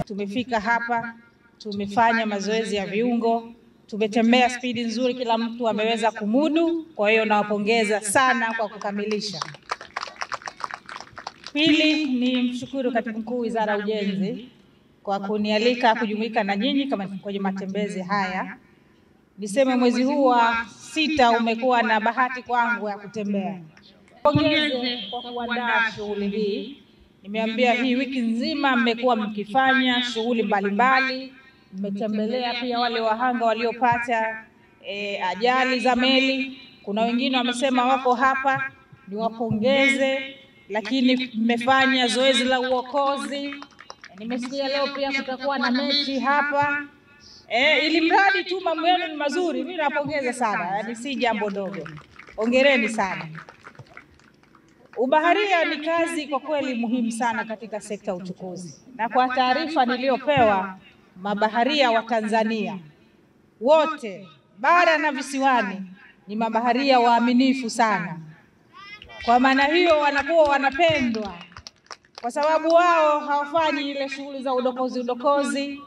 Tumefika hapa, tumefanya mazoezi ya viungo, tumetembea spidi nzuri, kila mtu ameweza kumudu. Kwa hiyo nawapongeza sana kwa kukamilisha. Pili, ni mshukuru Katibu Mkuu Wizara ya Ujenzi kwa kunialika kujumuika na nyinyi kama kwenye matembezi haya. Niseme mwezi huu wa 6 umekuwa na bahati kwangu ya kutembea. Pongeze kwa kuandaa shughuli hii. Nimeambia hii wiki nzima mmekuwa mkifanya shughuli mbalimbali, mmetembelea pia wale wahanga waliopata ajali za meli. Kuna wengine wamesema wako hapa, niwapongeze, lakini mmefanya zoezi la uokozi. Nimesikia leo pia kutakuwa na mechi hapa. Ili mradi tu mambo yenu ni mazuri, mimi napongeza sana, yaani si jambo dogo. Hongereni sana. Ubaharia ni kazi kwa kweli muhimu sana katika sekta ya uchukuzi. Na kwa taarifa niliyopewa, mabaharia wa Tanzania wote bara na visiwani ni mabaharia waaminifu sana. Kwa maana hiyo wanakuwa wanapendwa kwa sababu wao hawafanyi ile shughuli za udokozi,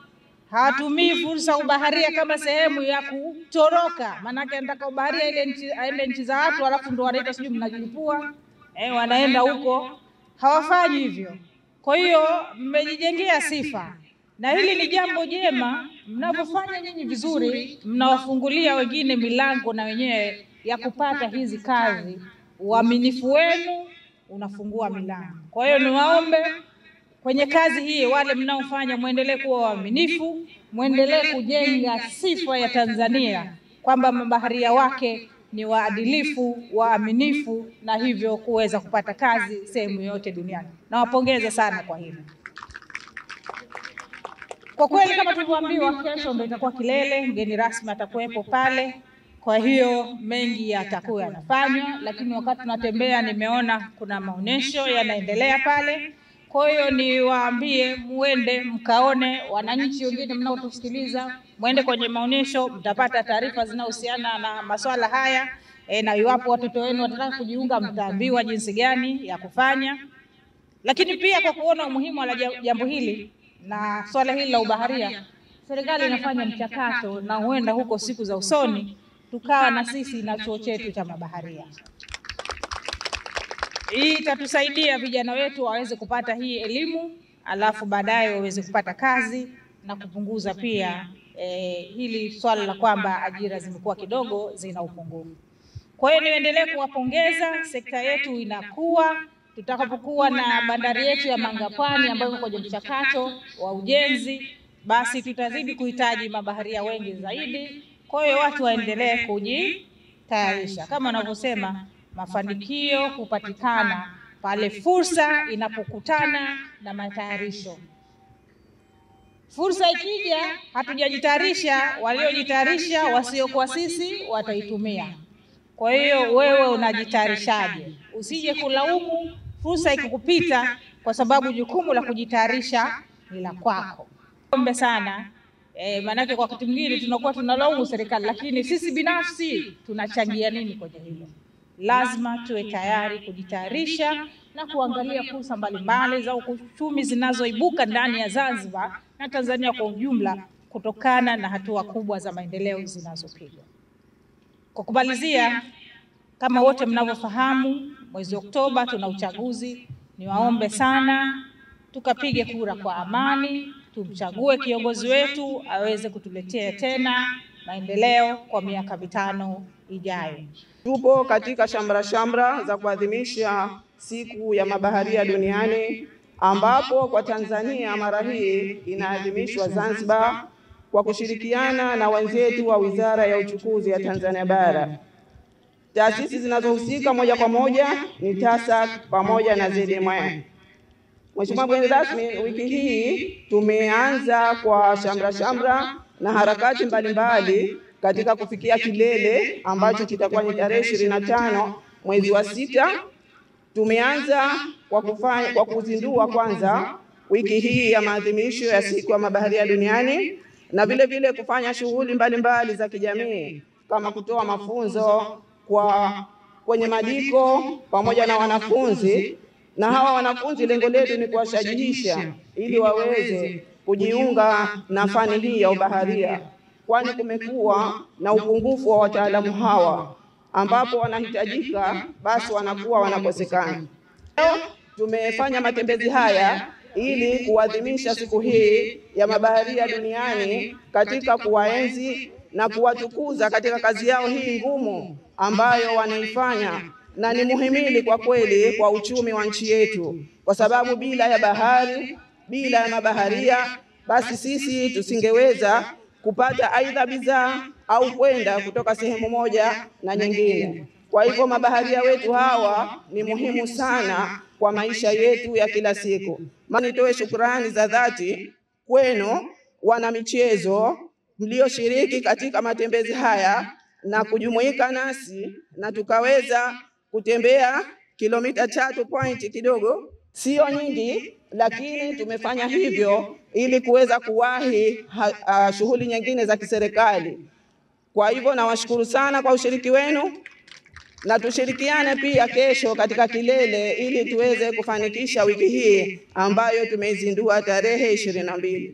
hawatumii fursa ubaharia kama sehemu ya kutoroka. Maana yake anataka ubaharia ile aende nchi za watu alafu ndo wanaita sijui mnajilipua. Wanaenda huko, hawafanyi hivyo. Kwa hiyo mmejijengea sifa, na hili ni jambo jema. Mnapofanya nyinyi vizuri, mnawafungulia wengine milango na wenyewe ya kupata hizi kazi. Uaminifu wenu unafungua milango. Kwa hiyo niwaombe kwenye kazi hii, wale mnaofanya muendelee kuwa waaminifu, muendelee kujenga sifa ya Tanzania kwamba mabaharia wake ni waadilifu, waaminifu, na hivyo kuweza kupata kazi sehemu yote duniani. Nawapongeza sana kwa hilo. Kwa kweli kama tulivyoambiwa, kesho ndio itakuwa kilele, mgeni rasmi atakuwepo pale. Kwa hiyo mengi yatakuwa yanafanywa, lakini wakati tunatembea nimeona kuna maonesho yanaendelea pale. Kwa hiyo niwaambie muende mkaone, wananchi wengine mnaotusikiliza, muende kwenye maonesho, mtapata taarifa zinazohusiana na masuala haya. Na iwapo watoto wenu watataka kujiunga, mtaambiwa jinsi gani ya kufanya. Lakini pia kwa kuona umuhimu wa jambo hili na swala hili la ubaharia, serikali inafanya mchakato, na huenda huko siku za usoni tukawa na sisi na chuo chetu cha mabaharia. Hii itatusaidia vijana wetu waweze kupata hii elimu, alafu baadaye waweze kupata kazi na kupunguza pia hili swala la kwamba ajira zimekuwa kidogo, zina upungufu. Kwa hiyo niendelee kuwapongeza, sekta yetu inakuwa. Tutakapokuwa na bandari yetu ya Mangapwani ambayo iko kwenye mchakato wa ujenzi, basi tutazidi kuhitaji mabaharia wengi zaidi. Kwa hiyo watu waendelee kujitayarisha. Kama wanavyosema, mafanikio hupatikana pale fursa inapokutana na matayarisho. Fursa ikija hatujajitayarisha, waliojitayarisha wasiokuwa sisi wataitumia. Kwa hiyo wewe unajitayarishaje? Usije kulaumu fursa ikikupita, kwa sababu jukumu la kujitayarisha ni la kwako. Ombe sana, maanake kwa wakati mwingine tunakuwa tunalaumu serikali, lakini sisi binafsi tunachangia nini kwenye hilo? Lazima tuwe tayari kujitayarisha na kuangalia fursa mbalimbali za uchumi zinazoibuka ndani ya Zanzibar na Tanzania kwa ujumla kutokana na hatua kubwa za maendeleo zinazopigwa. Kwa kumalizia, kama wote mnavyofahamu, mwezi Oktoba tuna uchaguzi. Niwaombe sana tukapige kura kwa amani, tumchague kiongozi wetu aweze kutuletea tena maendeleo kwa miaka mitano ijayo. Tupo katika shamra za kuadhimisha siku ya mabaharia duniani, ambapo kwa Tanzania mara hii inaadhimishwa Zanzibar kwa kushirikiana na wenzetu wa Wizara ya Uchukuzi ya Tanzania Bara. Taasisi zinazohusika moja kwa moja ni TASAC pamoja na ZMA. Mheshimiwa mgeni rasmi, wiki hii tumeanza kwa shamra na harakati mbalimbali katika kufikia kilele ambacho kitakuwa ni tarehe 25 mwezi wa 6. Tumeanza kwa kuzindua kwanza wiki hii ya maadhimisho ya siku ya mabaharia duniani, na vile vile kufanya shughuli mbalimbali za kijamii kama kutoa mafunzo kwenye madiko pamoja na wanafunzi. Na hawa wanafunzi lengo letu ni kuwashajihisha ili waweze kujiunga na fani hii ya ubaharia, kwani kumekuwa na upungufu wa wataalamu hawa ambapo wanahitajika basi wanakuwa wanakosekana. Leo tumefanya matembezi haya ili kuadhimisha siku hii ya mabaharia duniani katika kuwaenzi na kuwatukuza katika kazi yao hii ngumu ambayo wanaifanya, na ni muhimili kwa kweli kwa uchumi wa nchi yetu, kwa sababu bila ya bahari, bila ya mabaharia, basi sisi tusingeweza kupata aidha bidhaa au kwenda kutoka sehemu moja na nyingine. Kwa hivyo mabaharia wetu hawa ni muhimu sana kwa maisha yetu ya kila siku. Nitoe shukrani za dhati kwenu wana michezo mlioshiriki katika matembezi haya na kujumuika nasi na tukaweza kutembea kilomita 3 point kidogo, sio nyingi, lakini tumefanya hivyo ili kuweza kuwahi shughuli nyingine za kiserikali. Kwa hivyo nawashukuru sana kwa ushiriki wenu, na tushirikiane pia kesho katika kilele ili tuweze kufanikisha wiki hii ambayo tumeizindua tarehe 22.